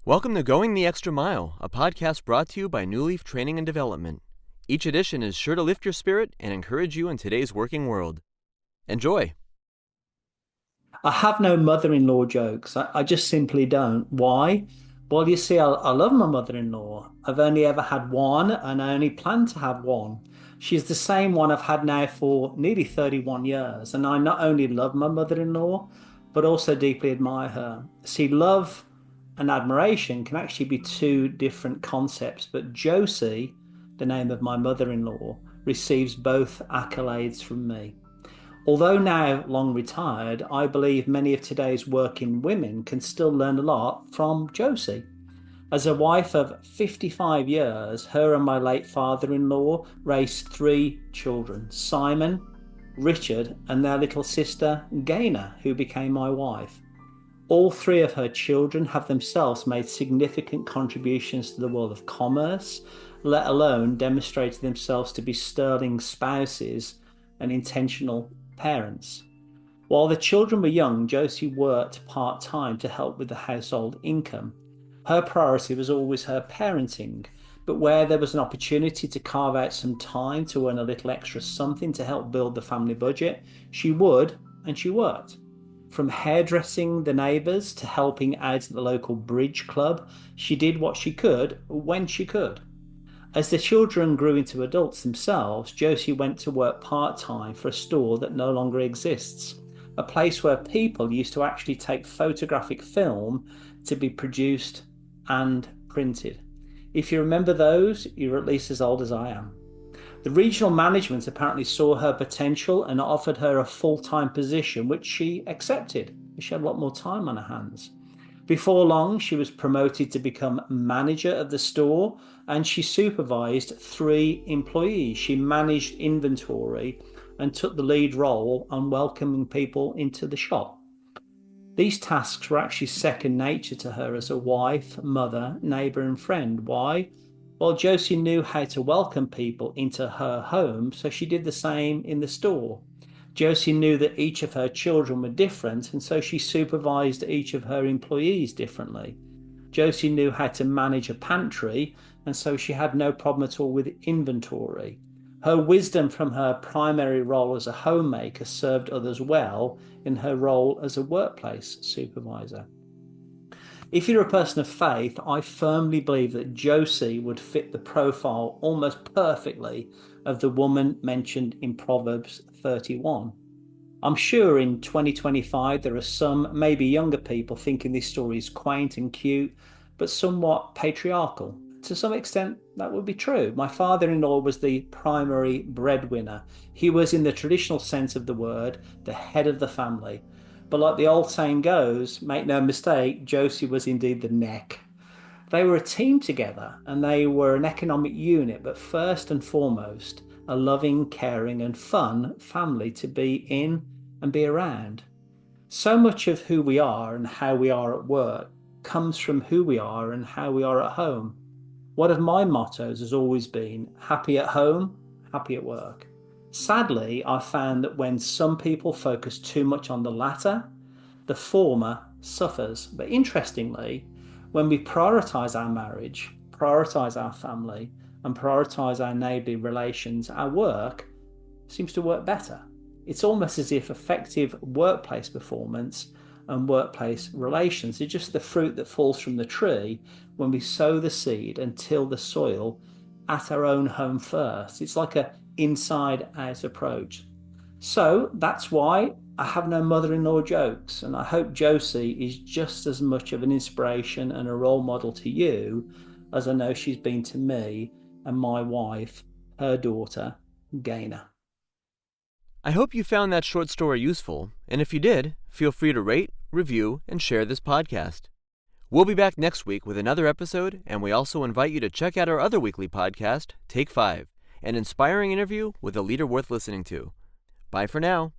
Welcome to Going the Extra Mile, a podcast brought to you by Newleaf Training and Development. Each edition is sure to lift your spirit and encourage you in today's working world. Enjoy. I have no mother-in-law jokes. I just simply don't. Why? Well, you see, I love my mother-in-law. I've only ever had one, and I only plan to have one. She's the same one I've had now for nearly 31 years, and I not only love my mother-in-law, but also deeply admire her. See, love and admiration can actually be two different concepts, but Josie, the name of my mother-in-law, receives both accolades from me. Although now long retired, I believe many of today's working women can still learn a lot from Josie. As a wife of 55 years, her and my late father-in-law raised three children, Simon, Richard, and their little sister, Gaynor, who became my wife. All three of her children have themselves made significant contributions to the world of commerce, let alone demonstrated themselves to be sterling spouses and intentional parents. While the children were young, Josie worked part-time to help with the household income. Her priority was always her parenting, but where there was an opportunity to carve out some time to earn a little extra something to help build the family budget, she would, and she worked. From hairdressing the neighbours to helping out at the local bridge club, she did what she could when she could. As the children grew into adults themselves, Josie went to work part-time for a store that no longer exists, a place where people used to actually take photographic film to be produced and printed. If you remember those, you're at least as old as I am. The regional management apparently saw her potential and offered her a full-time position, which she accepted. She had a lot more time on her hands. Before long, she was promoted to become manager of the store, and she supervised three employees. She managed inventory and took the lead role on welcoming people into the shop. These tasks were actually second nature to her as a wife, mother, neighbor, and friend. Why? Well, Josie knew how to welcome people into her home, so she did the same in the store. Josie knew that each of her children were different, and so she supervised each of her employees differently. Josie knew how to manage a pantry, and so she had no problem at all with inventory. Her wisdom from her primary role as a homemaker served others well in her role as a workplace supervisor. If you're a person of faith, I firmly believe that Josie would fit the profile almost perfectly of the woman mentioned in Proverbs 31. I'm sure in 2025 there are some, maybe younger people, thinking this story is quaint and cute, but somewhat patriarchal. To some extent, that would be true. My father-in-law was the primary breadwinner. He was, in the traditional sense of the word, the head of the family. But like the old saying goes, make no mistake, Josie was indeed the neck. They were a team together and they were an economic unit, but first and foremost, a loving, caring, and fun family to be in and be around. So much of who we are and how we are at work comes from who we are and how we are at home. One of my mottos has always been happy at home, happy at work. Sadly, I found that when some people focus too much on the latter, the former suffers. But interestingly, when we prioritize our marriage, prioritize our family, and prioritize our neighbourly relations, our work seems to work better. It's almost as if effective workplace performance and workplace relations are just the fruit that falls from the tree when we sow the seed and till the soil at our own home first. It's like an inside-out approach. So that's why I have no mother-in-law jokes, and I hope Josie is just as much of an inspiration and a role model to you as I know she's been to me and my wife, her daughter, Gaynor. I hope you found that short story useful, and if you did, feel free to rate, review, and share this podcast. We'll be back next week with another episode, and we also invite you to check out our other weekly podcast, Take 5, an inspiring interview with a leader worth listening to. Bye for now.